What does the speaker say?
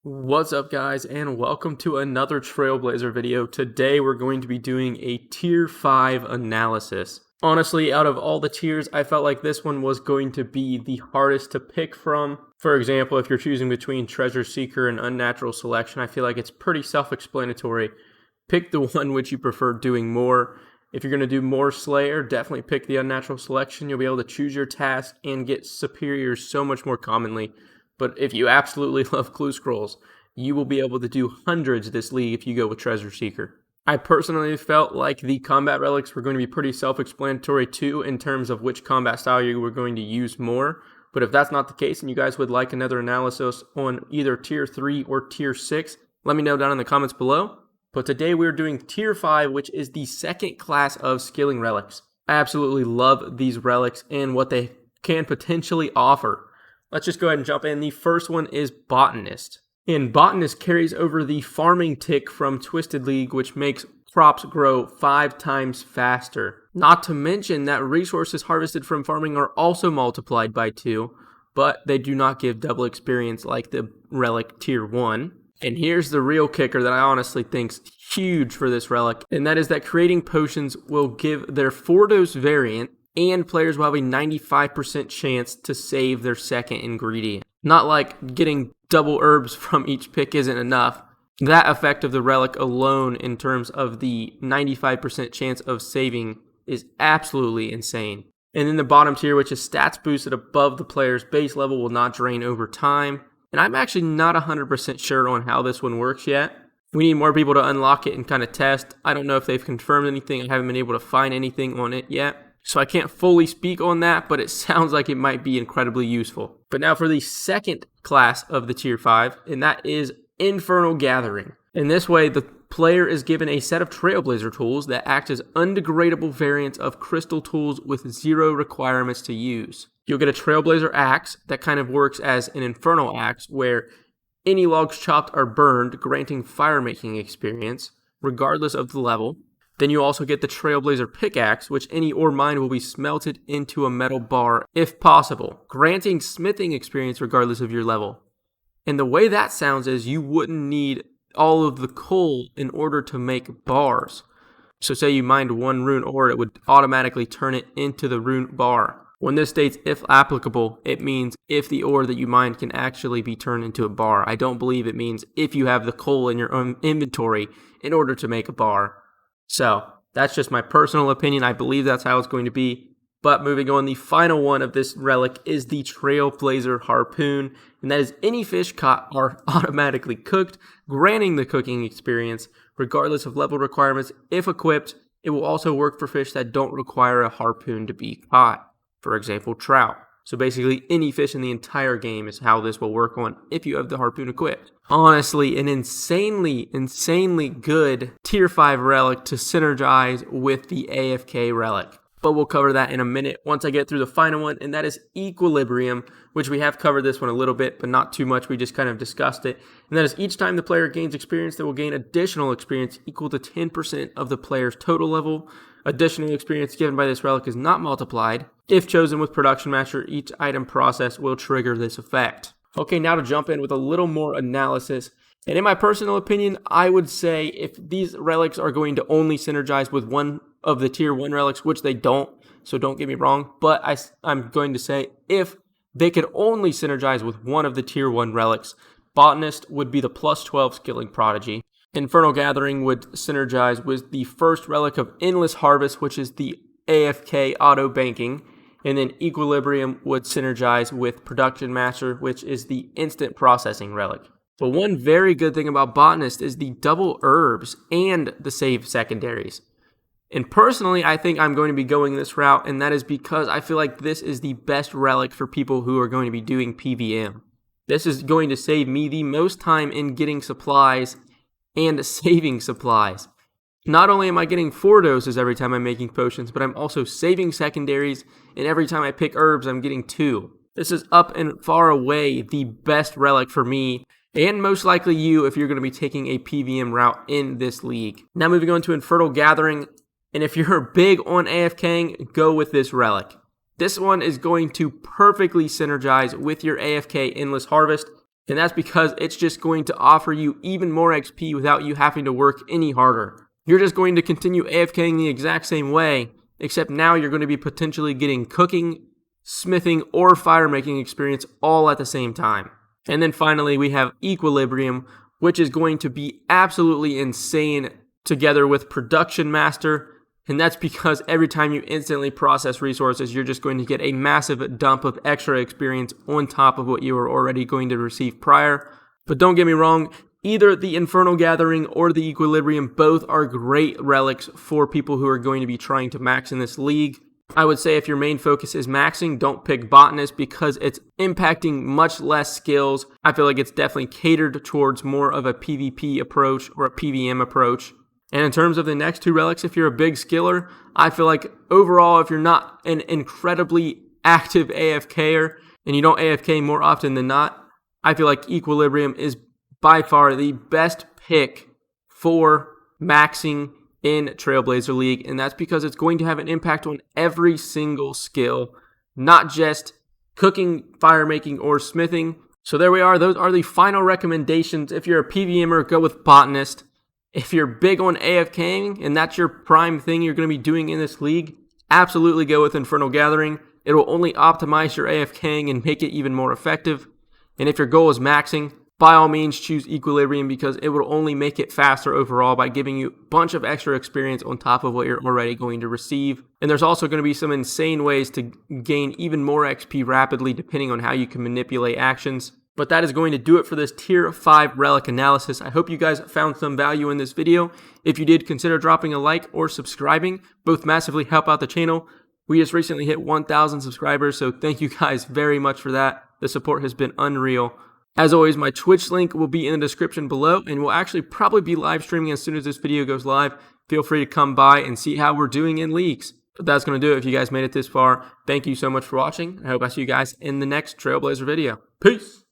What's up guys, and welcome to another Trailblazer video. Today we're going to be doing a tier 5 analysis. Honestly, out of all the tiers, I felt like this one was going to be the hardest to pick from. For example, if you're choosing between Treasure Seeker and Unnatural Selection, I feel like it's pretty self-explanatory. Pick the one which you prefer doing more. If you're going to do more Slayer, definitely pick the Unnatural Selection. You'll be able to choose your task and get superiors so much more commonly. But if you absolutely love clue scrolls, you will be able to do hundreds this league if you go with Treasure Seeker. I personally felt like the combat relics were going to be pretty self-explanatory too in terms of which combat style you were going to use more. But if that's not the case and you guys would like another analysis on either tier 3 or tier 6, let me know down in the comments below. But today we're doing tier 5, which is the second class of skilling relics. I absolutely love these relics and what they can potentially offer. Let's just go ahead and jump in. The first one is Botanist. And Botanist carries over the farming tick from Twisted League, which makes crops grow 5 times faster. Not to mention that resources harvested from farming are also multiplied by 2, but they do not give double experience like the Relic Tier 1. And here's the real kicker that I honestly think's huge for this relic, and that is that creating potions will give their 4-dose variant, and players will have a 95% chance to save their second ingredient. Not like getting double herbs from each pick isn't enough. That effect of the relic alone in terms of the 95% chance of saving is absolutely insane. And then the bottom tier, which is stats boosted above the player's base level, will not drain over time. And I'm actually not 100% sure on how this one works yet. We need more people to unlock it and kind of test. I don't know if they've confirmed anything. I haven't been able to find anything on it yet. So I can't fully speak on that, but it sounds like it might be incredibly useful. But now for the second class of the tier 5, and that is Infernal Gathering. In this way, the player is given a set of Trailblazer tools that act as undegradable variants of crystal tools with 0 requirements to use. You'll get a Trailblazer axe that kind of works as an Infernal axe, where any logs chopped are burned, granting fire-making experience, regardless of the level. Then you also get the Trailblazer pickaxe, which any ore mined will be smelted into a metal bar if possible, granting smithing experience regardless of your level. And the way that sounds is you wouldn't need all of the coal in order to make bars. So say you mined 1 rune ore, it would automatically turn it into the rune bar. When this states if applicable, it means if the ore that you mined can actually be turned into a bar. I don't believe it means if you have the coal in your own inventory in order to make a bar. So, that's just my personal opinion. I believe that's how it's going to be. But moving on, the final one of this relic is the Trailblazer Harpoon. And that is any fish caught are automatically cooked, granting the cooking experience, regardless of level requirements. If equipped, it will also work for fish that don't require a harpoon to be caught. For example, trout. So basically, any fish in the entire game is how this will work on if you have the harpoon equipped. Honestly, an insanely good tier 5 relic to synergize with the AFK relic. But we'll cover that in a minute once I get through the final one, and that is Equilibrium, which we have covered this one a little bit, but not too much. We just kind of discussed it. And that is each time the player gains experience, they will gain additional experience equal to 10% of the player's total level. Additional experience given by this relic is not multiplied. If chosen with Production Master, each item process will trigger this effect. Okay, now to jump in with a little more analysis. And in my personal opinion, I would say if these relics are going to only synergize with one of the tier 1 relics, which they don't, so don't get me wrong, but I'm going to say if they could only synergize with one of the tier 1 relics, Botanist would be the plus 12 skilling prodigy. Infernal Gathering would synergize with the first relic of Endless Harvest, which is the AFK auto banking, and then Equilibrium would synergize with Production Master, which is the instant processing relic. But one very good thing about Botanist is the double herbs and the save secondaries. And personally, I think I'm going to be going this route, and that is because I feel like this is the best relic for people who are going to be doing PVM. This is going to save me the most time in getting supplies and saving supplies. Not only am I getting 4 doses every time I'm making potions, but I'm also saving secondaries, and every time I pick herbs, I'm getting 2. This is up and far away the best relic for me, and most likely you if you're going to be taking a PVM route in this league. Now moving on to Infernal Gathering, and if you're big on AFKing, go with this relic. This one is going to perfectly synergize with your AFK Endless Harvest, And that's because it's just going to offer you even more XP without you having to work any harder. You're just going to continue AFKing the exact same way, except now you're going to be potentially getting cooking, smithing, or fire making experience all at the same time. And then finally, we have Equilibrium, which is going to be absolutely insane together with Production Master. And that's because every time you instantly process resources, you're just going to get a massive dump of extra experience on top of what you were already going to receive prior. But don't get me wrong, either the Infernal Gathering or the Equilibrium both are great relics for people who are going to be trying to max in this league. I would say if your main focus is maxing, don't pick Botanist because it's impacting much less skills. I feel like it's definitely catered towards more of a PvP approach or a PvM approach. And in terms of the next two relics, if you're a big skiller, I feel like overall, if you're not an incredibly active AFKer and you don't AFK more often than not, I feel like Equilibrium is by far the best pick for maxing in Trailblazer League, and that's because it's going to have an impact on every single skill, not just cooking, fire making, or smithing. So there we are. Those are the final recommendations. If you're a PvMer, go with Botanist. If you're big on AFKing and that's your prime thing you're going to be doing in this league, absolutely go with Infernal Gathering. It will only optimize your AFKing and make it even more effective. And if your goal is maxing, by all means choose Equilibrium because it will only make it faster overall by giving you a bunch of extra experience on top of what you're already going to receive. And there's also going to be some insane ways to gain even more XP rapidly depending on how you can manipulate actions. But that is going to do it for this Tier 5 Relic analysis. I hope you guys found some value in this video. If you did, consider dropping a like or subscribing. Both massively help out the channel. We just recently hit 1,000 subscribers, so thank you guys very much for that. The support has been unreal. As always, my Twitch link will be in the description below, and we'll actually probably be live streaming as soon as this video goes live. Feel free to come by and see how we're doing in leagues. But that's going to do it if you guys made it this far. Thank you so much for watching. I hope I see you guys in the next Trailblazer video. Peace!